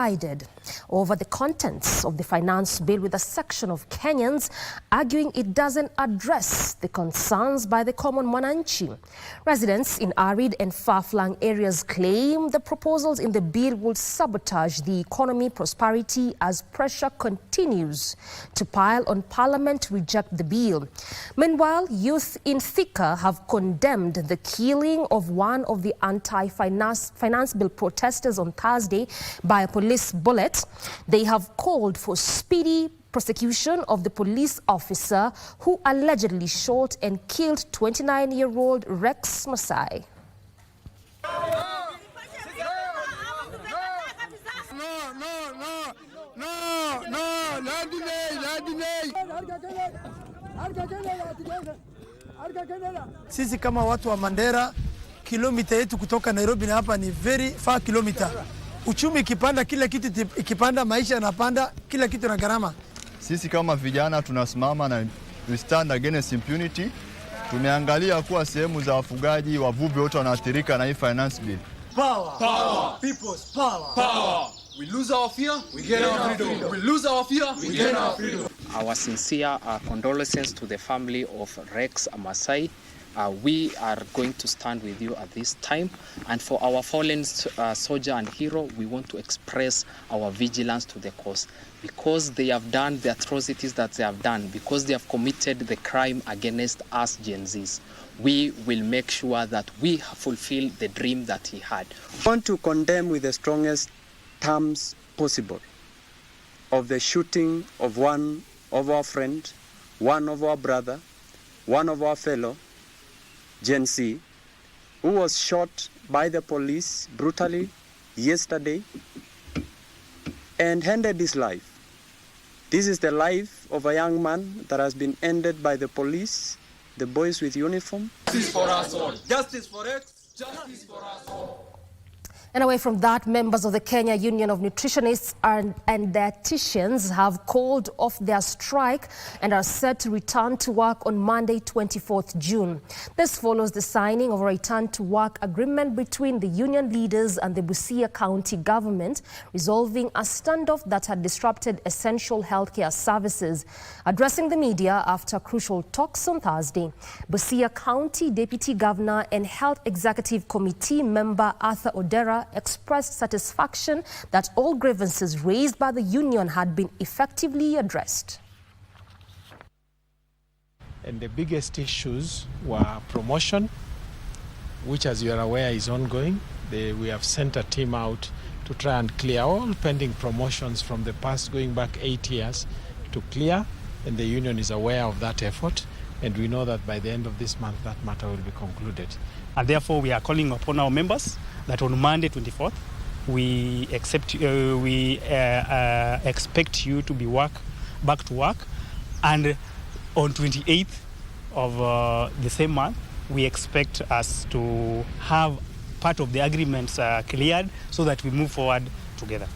over the contents of the finance bill, with a section of Kenyans arguing it doesn't address the concerns by the common mwananchi. Residents in arid and far-flung areas claim the proposals in the bill will sabotage the economy prosperity as pressure continues to pile on Parliament to reject the bill. Meanwhile, youth in Thika have condemned the killing of one of the anti-finance bill protesters on Thursday by a police bullet. They have called for speedy prosecution of the police officer who allegedly shot and killed 29-year-old Rex Masai. Sisi kama watu wa Mandera, kilomita yetu kutoka Nairobi na hapa ni very far kilomita. Uchumi ikipanda, kila kitu ikipanda, maisha yanapanda, kila kitu na gharama. Sisi kama vijana tunasimama na we stand against impunity. Tumeangalia kuwa sehemu za wafugaji, wavuvi wote wanaathirika na hii finance bill. Power, power, people's power, power. We lose our fear, we get our freedom. We lose our fear, we get our freedom. Our sincere condolences to the family of Rex Masai. We are going to stand with you at this time, and for our fallen soldier and hero, we want to express our vigilance to the cause, because they have done the atrocities that they have done, because they have committed the crime against us Gen Zs. We will make sure that we fulfill the dream that he had. I want to condemn with the strongest terms possible of the shooting of one of our friend, one of our brother, one of our fellow Gen Z, who was shot by the police brutally yesterday and ended his life. This is the life of a young man that has been ended by the police, the boys with uniform. Justice for us all. Justice for Rex. Justice for us all. And away from that, members of the Kenya Union of Nutritionists and Dietitians have called off their strike and are set to return to work on Monday, 24th June. This follows the signing of a return to work agreement between the union leaders and the Busia County government, resolving a standoff that had disrupted essential healthcare services. Addressing the media after crucial talks on Thursday, Busia County Deputy Governor and Health Executive Committee member Arthur Odera expressed satisfaction that all grievances raised by the union had been effectively addressed. And the biggest issues were promotion, which, as you are aware, is ongoing. We have sent a team out to try and clear all pending promotions from the past, going back 8 years, to clear, and the union is aware of that effort, and we know that by the end of this month that matter will be concluded. And therefore we are calling upon our members that on Monday 24th we expect you to be back to work, and on 28th of the same month we expect us to have part of the agreements cleared so that we move forward together.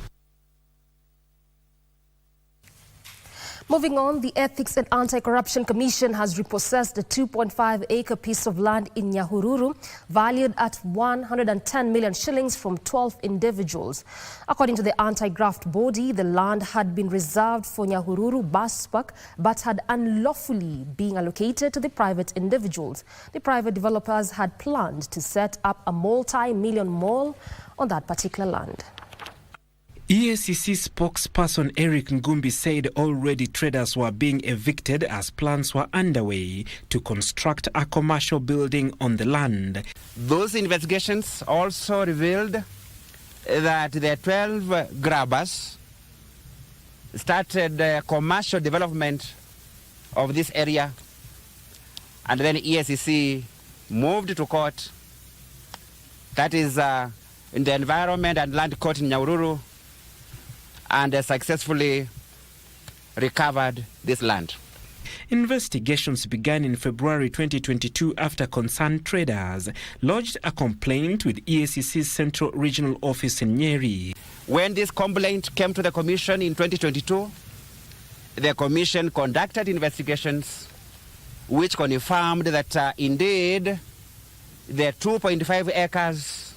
Moving on, the Ethics and Anti-Corruption Commission has repossessed a 2.5-acre piece of land in Nyahururu, valued at 110 million shillings from 12 individuals. According to the anti-graft body, the land had been reserved for Nyahururu bus park, but had unlawfully been allocated to the private individuals. The private developers had planned to set up a multi-million mall on that particular land. EACC spokesperson Eric Ngumbi said already traders were being evicted as plans were underway to construct a commercial building on the land. Those investigations also revealed that the 12 grabbers started commercial development of this area, and then EACC moved to court, that is in the Environment and Land Court in Nyahururu, and successfully recovered this land. Investigations began in February 2022 after concerned traders lodged a complaint with EACC's Central Regional Office in Nyeri. When this complaint came to the Commission in 2022, the Commission conducted investigations which confirmed that indeed the 2.5 acres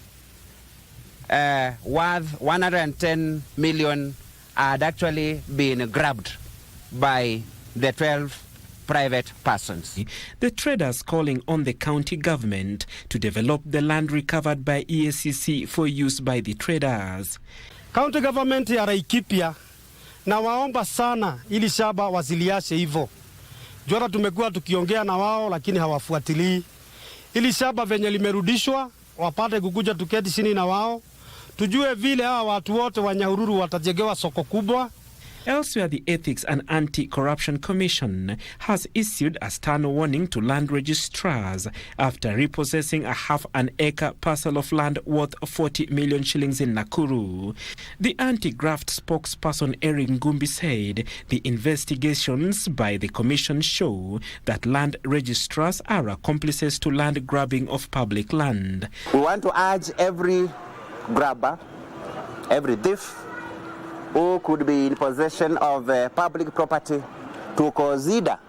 worth 110 million had actually been grabbed by the 12 private persons. The traders calling on the county government to develop the land recovered by EACC for use by the traders. County government ya Laikipia na waomba sana ili shamba wasiliashe hivyo. Jora tumekuwa tukiongea na wao lakini hawafuatilii. Ili shamba venye limerudishwa wapate kukuja tuketi chini na wao. Tujue vile hawa watu wote wa Nyahururu watajengewa soko kubwa. Elsewhere, the Ethics and Anti-Corruption Commission has issued a stern warning to land registrars after repossessing a half-an-acre parcel of land worth 40 million shillings in Nakuru. The anti-graft spokesperson Eric Ngumbi said the investigations by the commission show that land registrars are accomplices to land grabbing of public land. We want to urge every grabber, every thief, who could be in possession of public property to consider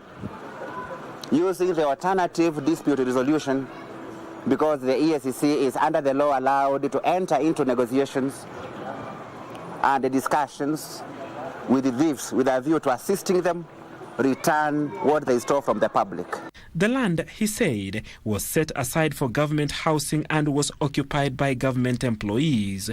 using the alternative dispute resolution, because the EACC is under the law allowed to enter into negotiations and discussions with the thieves with a view to assisting them return what they stole from the public. The land, he said, was set aside for government housing and was occupied by government employees.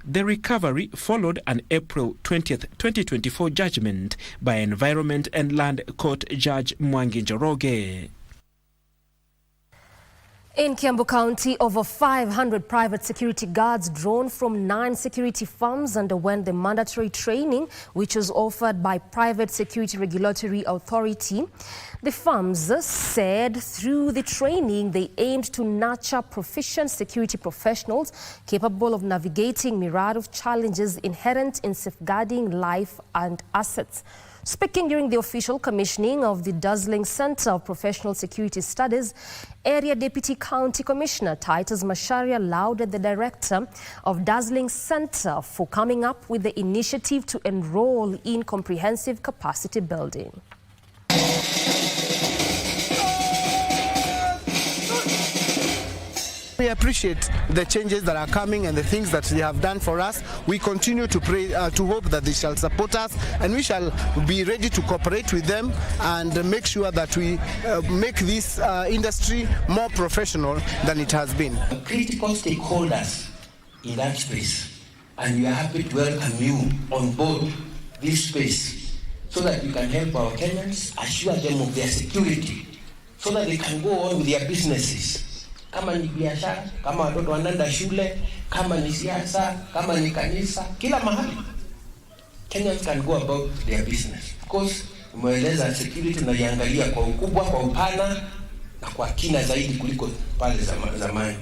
The recovery followed an April 20th, 2024 judgment by Environment and Land Court Judge Mwangi Njoroge. In Kiambu County, over 500 private security guards drawn from 9 security firms underwent the mandatory training which was offered by Private Security Regulatory Authority. The firms said through the training they aimed to nurture proficient security professionals capable of navigating myriad of challenges inherent in safeguarding life and assets. Speaking during the official commissioning of the Dazzling Center of Professional Security Studies, Area Deputy County Commissioner Titus Macharia lauded the director of Dazzling Center for coming up with the initiative to enroll in comprehensive capacity building. We appreciate the changes that are coming and the things that they have done for us. We continue to pray, to hope that they shall support us, and we shall be ready to cooperate with them and make sure that we make this industry more professional than it has been. Critical stakeholders in that space, and we are happy to welcome you on board this space so that we can help our Kenyans, assure them of their security so that they can go on with their businesses. Kama ni biashara, kama watoto wanaenda shule, kama ni siasa, kama ni kanisa, kila mahali Kenyans can go about their business. Of course, umeeleza security na iangalia kwa ukubwa, kwa upana na kwa kina zaidi kuliko pale zamani.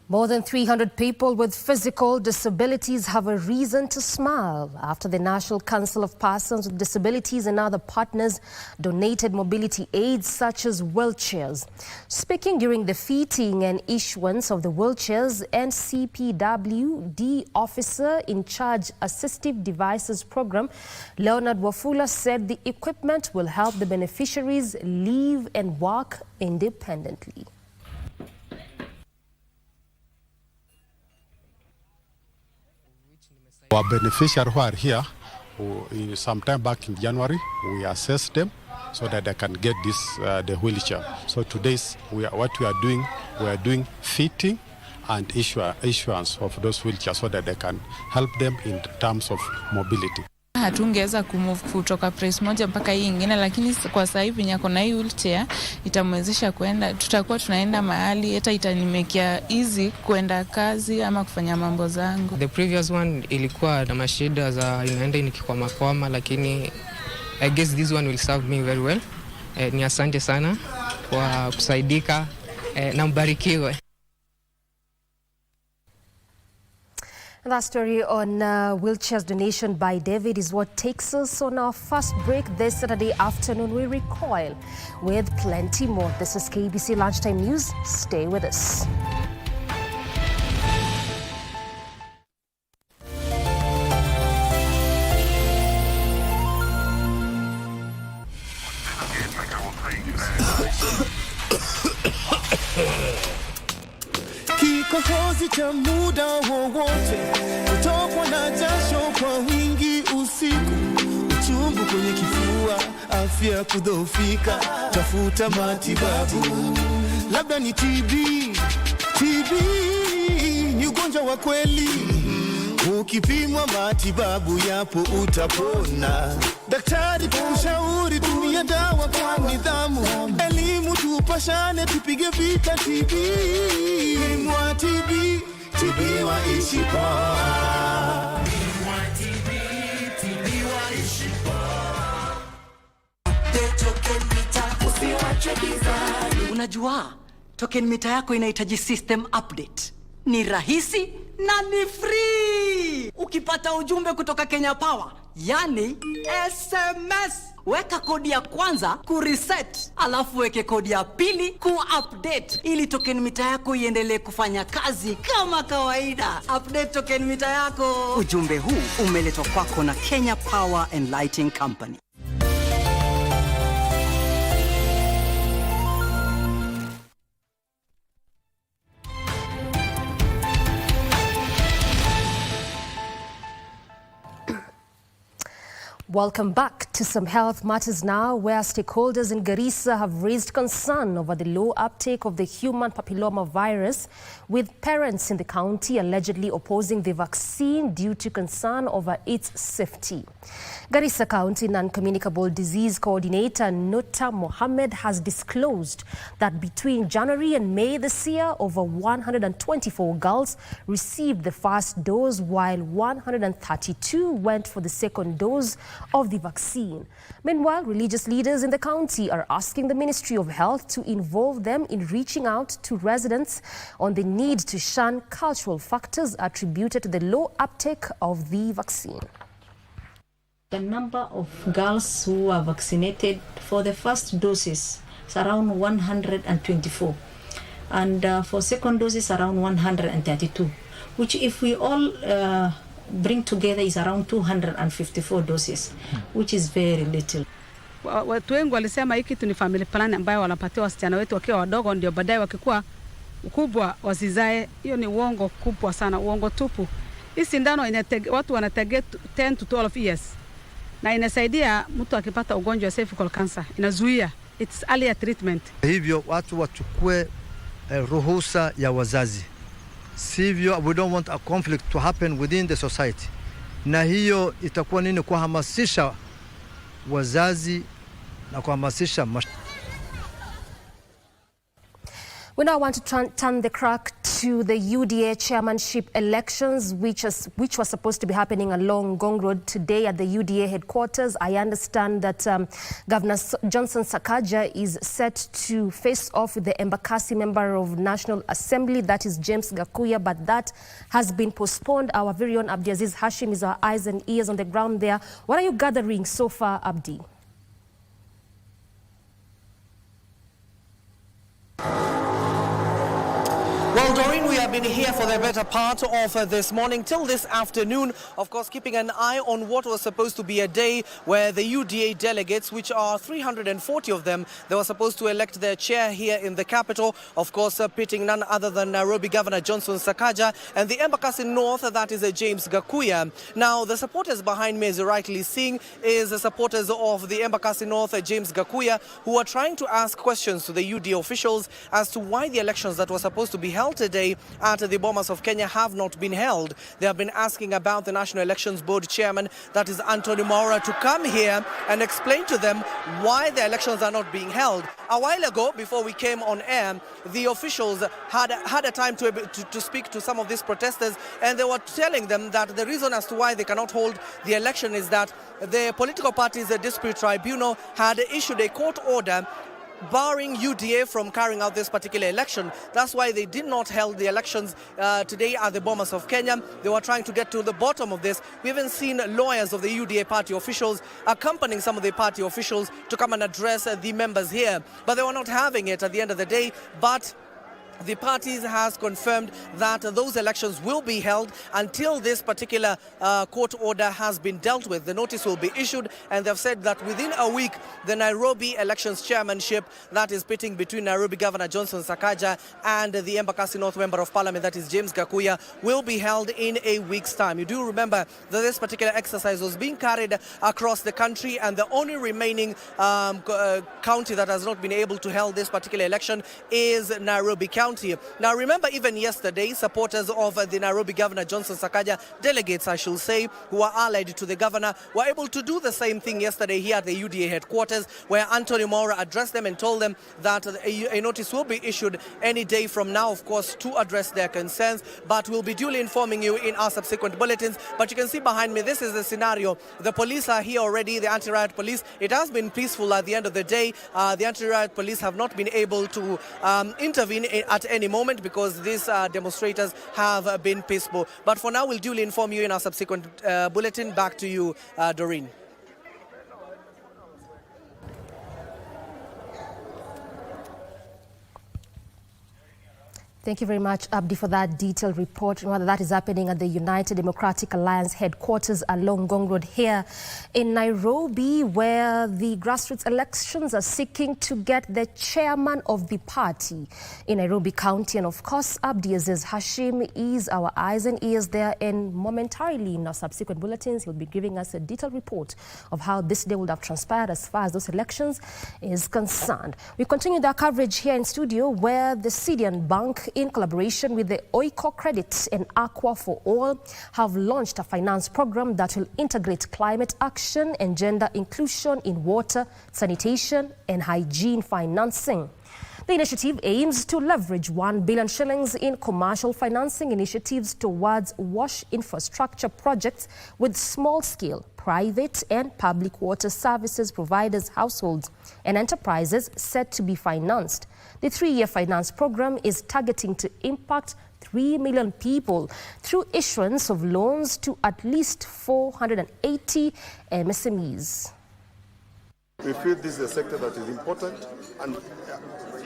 More than 300 people with physical disabilities have a reason to smile after the National Council of Persons with Disabilities and other partners donated mobility aids such as wheelchairs. Speaking during the fitting and issuance of the wheelchairs, NCPWD officer in charge Assistive Devices Program, Leonard Wafula, said the equipment will help the beneficiaries live and work independently. Our beneficiaries who are here, sometime back in January, we assessed them so that they can get this the wheelchair. So today's what we are doing fitting and issuance of those wheelchairs so that they can help them in terms of mobility. Hatungeweza kumove kutoka place moja mpaka hii nyingine, lakini kwa sasa hivi nyako na hii wheelchair itamwezesha kwenda, tutakuwa tunaenda mahali, hata itanimekea easy kwenda kazi ama kufanya mambo zangu. The previous one ilikuwa na mashida za inaenda nikikwama, lakini I guess this one will serve me very well. Ni asante sana kwa kusaidika na mbarikiwe. And that story on wheelchairs donation by David is what takes us on our first break this Saturday afternoon. We recoil with plenty more. This is KBC Lunchtime News. Stay with us. kucha muda wowote, kutokwa na jasho kwa wingi usiku, uchungu kwenye kifua, afya kudhoofika, tafuta matibabu. Labda ni TB ni ugonjwa wa kweli, ukipimwa matibabu yapo utapona. Daktari kumshauri tumia dawa kwa nidhamu, elimu tupashane tupige vita TB. Mwa TB waishi poa. Unajua, token mita yako inahitaji system update. Ni rahisi na ni free. Ukipata ujumbe kutoka Kenya Power, yani SMS, weka kodi ya kwanza kureset, alafu weke kodi ya pili kuupdate, ili token mita yako iendelee kufanya kazi kama kawaida. Update token mita yako. Ujumbe huu umeletwa kwako na Kenya Power and Lighting Company. Welcome back to some health matters now, where stakeholders in Garissa have raised concern over the low uptake of the human papilloma virus, with parents in the county allegedly opposing the vaccine due to concern over its safety. Garissa County Non-Communicable Disease Coordinator Nuta Mohammed has disclosed that between January and May this year, over 124 girls received the first dose, while 132 went for the second dose of the vaccine. Meanwhile, religious leaders in the county are asking the Ministry of Health to involve them in reaching out to residents on the need to shun cultural factors attributed to the low uptake of the vaccine. The number of girls who are vaccinated for the first doses is around 124, and for second doses around 132, which if we all bring together is around 254 doses, which is very little. Watu wengi walisema hiki kitu ni family plan ambayo wanapatiwa wasichana wetu wakiwa wadogo, ndio baadaye wakikuwa ukubwa wasizae. Hiyo ni uongo kubwa sana, uongo tupu. Hii sindano watu wanatege 10 to 12 years. Na inasaidia mtu akipata ugonjwa wa cervical cancer, inazuia, it's earlier treatment. Hivyo watu wachukue ruhusa ya wazazi. Sivyo, we don't want a conflict to happen within the society. Na hiyo itakuwa nini? Kuhamasisha wazazi na kuhamasisha. We now want to turn the crack to the UDA chairmanship elections, which were supposed to be happening along Ngong Road today at the UDA headquarters. I understand that Governor Johnson Sakaja is set to face off with the Embakasi member of National Assembly, that is James Gakuya, but that has been postponed. Our very own Abdiaziz Hashim is our eyes and ears on the ground there. What are you gathering so far, Abdi? Well, Doreen, we have been here for the better part of this morning till this afternoon, of course, keeping an eye on what was supposed to be a day where the UDA delegates, which are 340 of them, they were supposed to elect their chair here in the capital, of course, pitting none other than Nairobi Governor Johnson Sakaja and the Embakasi North, that is James Gakuya. Now, the supporters behind me, as you're rightly seeing, is the supporters of the Embakasi North, James Gakuya, who are trying to ask questions to the UDA officials as to why the elections that were supposed to be held today at the Bomas of Kenya have not been held. They have been asking about the National Elections Board chairman, that is Anthony Maura, to come here and explain to them why the elections are not being held. A while ago, before we came on air, the officials had a time to speak to some of these protesters, and they were telling them that the reason as to why they cannot hold the election is that the political parties' dispute tribunal had issued a court order barring UDA from carrying out this particular election. That's why they did not hold the elections today at the Bomas of Kenya. They were trying to get to the bottom of this. We haven't seen lawyers of the UDA party officials accompanying some of the party officials to come and address the members here. But they were not having it at the end of the day. But the parties has confirmed that those elections will be held until this particular court order has been dealt with. The notice will be issued, and they've said that within a week, the Nairobi elections chairmanship, that is pitting between Nairobi Governor Johnson Sakaja and the Embakasi North Member of Parliament, that is James Gakuya, will be held in a week's time. You do remember that this particular exercise was being carried across the country, and the only remaining county that has not been able to hold this particular election is Nairobi County. Now remember, even yesterday, supporters of the Nairobi Governor Johnson Sakaja, delegates I should say, who are allied to the governor, were able to do the same thing yesterday here at the UDA headquarters, where Anthony Maura addressed them and told them that a notice will be issued any day from now, of course, to address their concerns, but we'll be duly informing you in our subsequent bulletins. But you can see behind me, this is the scenario. The police are here already, the anti-riot police. It has been peaceful at the end of the day. The anti-riot police have not been able to intervene at any moment because these demonstrators have been peaceful. But for now, we'll duly inform you in our subsequent bulletin. Back to you, Doreen. Thank you very much, Abdi, for that detailed report. That is happening at the United Democratic Alliance headquarters along Ngong Road here in Nairobi, where the grassroots elections are seeking to get the chairman of the party in Nairobi County. And of course, Abdi Aziz Hashim is our eyes and ears there, and momentarily in our subsequent bulletins, he'll be giving us a detailed report of how this day would have transpired as far as those elections is concerned. We continue our coverage here in studio, where the Syrian Bank, in collaboration with the Oiko Credit and Aqua for All, have launched a finance program that will integrate climate action and gender inclusion in water, sanitation and hygiene financing. The initiative aims to leverage 1 billion shillings in commercial financing initiatives towards wash infrastructure projects with small-scale private and public water services providers, households and enterprises set to be financed. The 3-year finance program is targeting to impact 3 million people through issuance of loans to at least 480 MSMEs. We feel this is a sector that is important and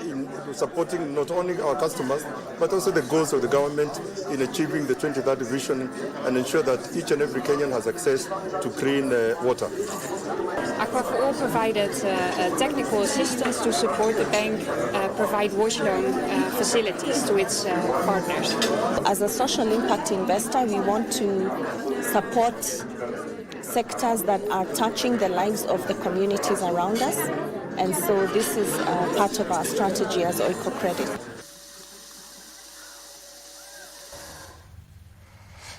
in supporting not only our customers but also the goals of the government in achieving the 2030 vision and ensure that each and every Kenyan has access to clean water. Aqua for All provided technical assistance to support the bank provide wash loan facilities to its partners. As a social impact investor, we want to support sectors that are touching the lives of the communities around us. And so this is part of our strategy as Oiko Credit.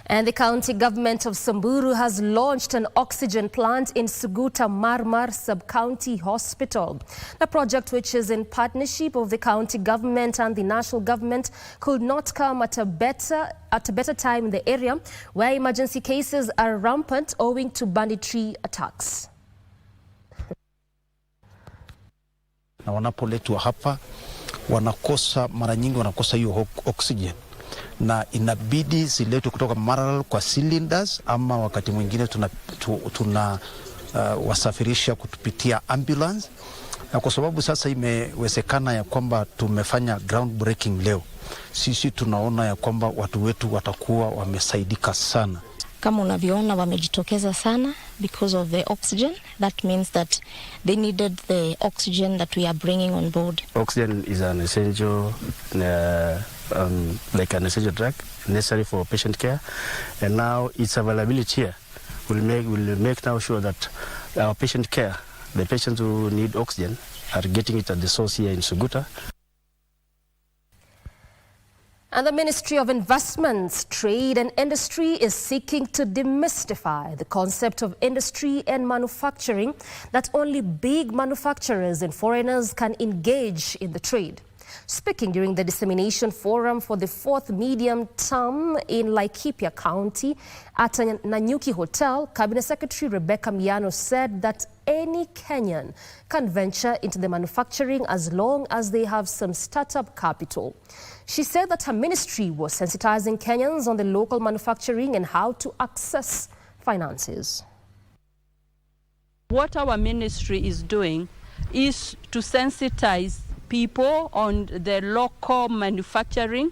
And the county government of Samburu has launched an oxygen plant in Suguta Marmar Sub-County Hospital. The project, which is in partnership of the county government and the national government, could not come at a better time in the area where emergency cases are rampant owing to banditry attacks. Na wanapoletwa hapa mara nyingi wanakosa hiyo oxygen, na inabidi ziletwe kutoka Maralal kwa cylinders, ama wakati mwingine tuna wasafirisha kutupitia ambulance. Na kwa sababu sasa imewezekana ya kwamba tumefanya ground breaking leo, sisi tunaona ya kwamba watu wetu watakuwa wamesaidika sana. Kama unavyoona wamejitokeza sana because of the oxygen. That means that they needed the oxygen that we are bringing on board. Oxygen is an essential, like an essential drug necessary for patient care, and now its availability here will make now sure that our patient care, the patients who need oxygen, are getting it at the source here in Suguta. And the Ministry of Investments, Trade and Industry is seeking to demystify the concept of industry and manufacturing, that only big manufacturers and foreigners can engage in the trade. Speaking during the dissemination forum for the 4th medium term in Laikipia County at a Nanyuki Hotel, Cabinet Secretary Rebecca Miano said that any Kenyan can venture into the manufacturing as long as they have some startup capital. She said that her ministry was sensitizing Kenyans on the local manufacturing and how to access finances. What our ministry is doing is to sensitize people, on the local manufacturing,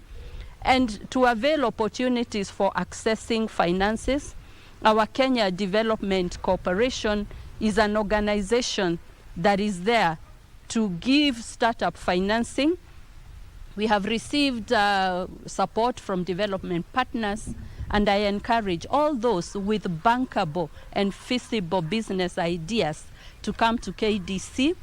and to avail opportunities for accessing finances. Our Kenya Development Corporation is an organization that is there to give startup financing. We have received support from development partners, and I encourage all those with bankable and feasible business ideas to come to KDC,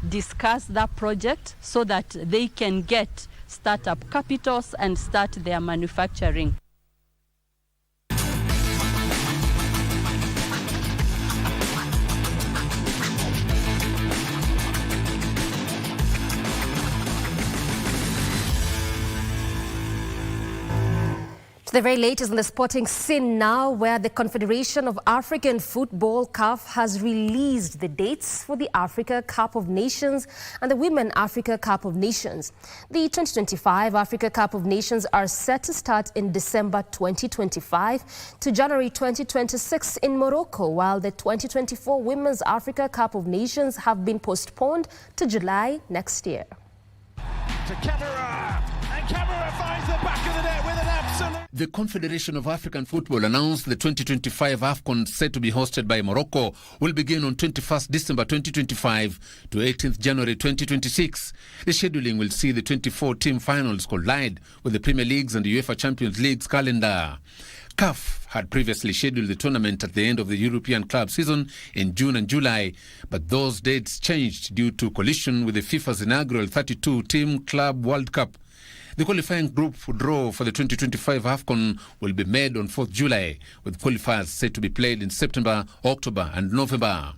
discuss that project so that they can get startup capitals and start their manufacturing. The very latest in the sporting scene now, where the Confederation of African Football (CAF) has released the dates for the Africa Cup of Nations and the Women Africa Cup of Nations. The 2025 Africa Cup of Nations are set to start in December 2025 to January 2026 in Morocco, while the 2024 Women's Africa Cup of Nations have been postponed to July next year. To Kemmerer, and Kemmerer finds the back of the net with an absolute... The Confederation of African Football announced the 2025 AFCON, set to be hosted by Morocco, will begin on 21st December 2025 to 18th January 2026. The scheduling will see the 24-team finals collide with the Premier League's and the UEFA Champions League's calendar. CAF had previously scheduled the tournament at the end of the European club season in June and July, but those dates changed due to collision with the FIFA's inaugural 32-team Club World Cup. The qualifying group draw for the 2025 AFCON will be made on 4th July, with qualifiers set to be played in September, October and November.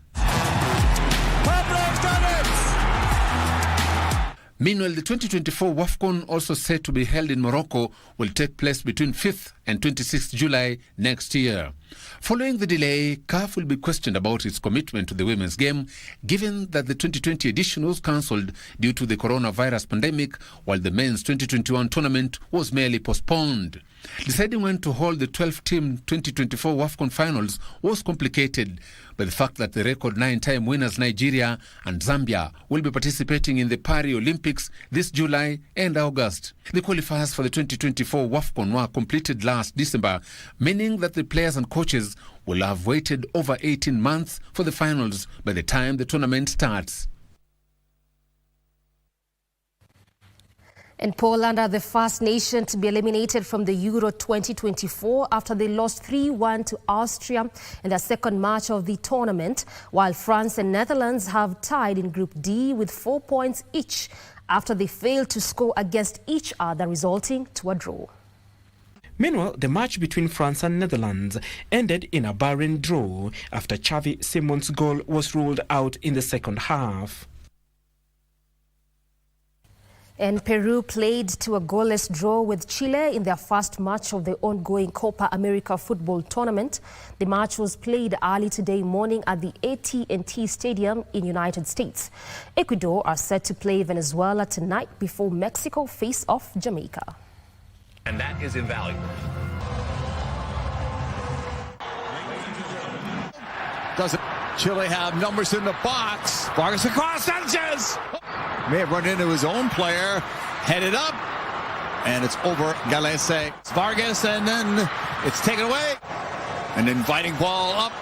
Meanwhile, the 2024 WAFCON, also set to be held in Morocco, will take place between 5th and 26th July next year. Following the delay, CAF will be questioned about its commitment to the women's game, given that the 2020 edition was cancelled due to the coronavirus pandemic, while the men's 2021 tournament was merely postponed. Deciding when to hold the 12-team 2024 WAFCON finals was complicated by the fact that the record 9-time winners Nigeria and Zambia will be participating in the Paris Olympics this July and August. The qualifiers for the 2024 WAFCON were completed last December, meaning that the players and coaches will have waited over 18 months for the finals by the time the tournament starts. And Poland are the first nation to be eliminated from the Euro 2024 after they lost 3-1 to Austria in their second match of the tournament, while France and Netherlands have tied in Group D with 4 points each after they failed to score against each other, resulting to a draw. Meanwhile, the match between France and Netherlands ended in a barren draw after Xavi Simon's goal was ruled out in the second half. And Peru played to a goalless draw with Chile in their first match of the ongoing Copa America football tournament. The match was played early today morning at the AT&T Stadium in United States. Ecuador are set to play Venezuela tonight before Mexico face off Jamaica. And that is invaluable. Doesn't Chile have numbers in the box? Vargas across, Sanchez! May have run into his own player, headed up, and it's over Galese. It's Vargas, and then it's taken away. An inviting ball up.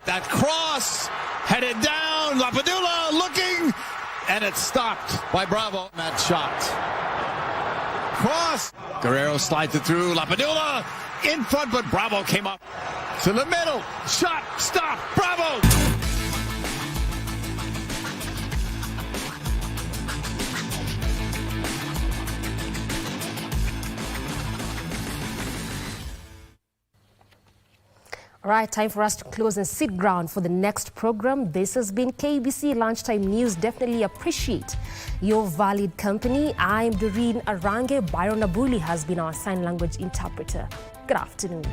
That cross, headed down, Lapadula looking, and it's stopped by Bravo. That shot. Cross, Guerrero slides it through, Lapadula in front, but Bravo came up to the middle. Shot, stop, Bravo! All right, time for us to close and sit ground for the next program. This has been KBC Lunchtime News. Definitely appreciate your valued company. I'm Doreen Arange. Byron Abuli has been our sign language interpreter. Good afternoon.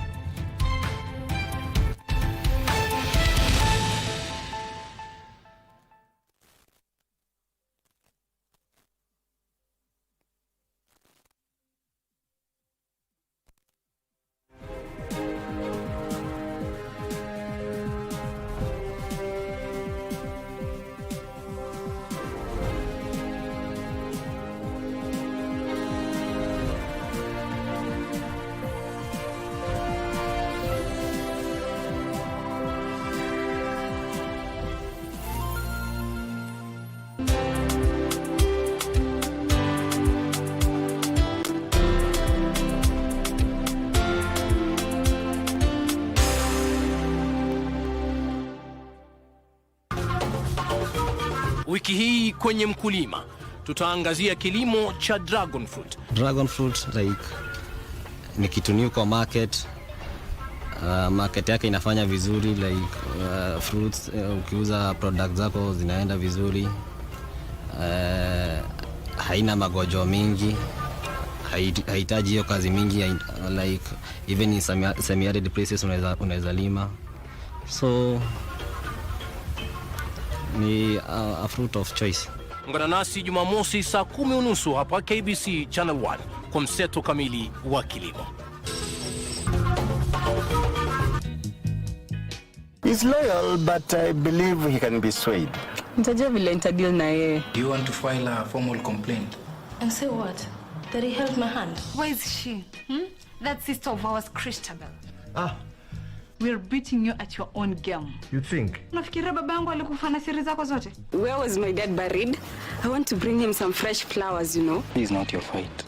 Wiki hii kwenye Mkulima tutaangazia kilimo cha dragon fruit. Dragon fruit ni kitu new kwa market. Market yake inafanya vizuri fruits, ukiuza products zako zinaenda vizuri. Haina magonjwa mingi. Haitaji hiyo kazi mingi, even in semi-arid places unaweza lima. So ni a fruit of choice. Ungana nasi Jumamosi saa 10:30 hapa KBC Channel 1 kwa mseto kamili wa kilimo. He's loyal, but I believe he can be swayed. Nitajua vile nitadeal na yeye. Do you want to file a formal complaint? And say what? That he held my hand. Where is she? That sister of ours, Christabel. We're beating you at your own game. You think? Unafikiria baba yangu alikufa na siri zako zote? Where was my dad buried? I want to bring him some fresh flowers, you know. It's not your fight.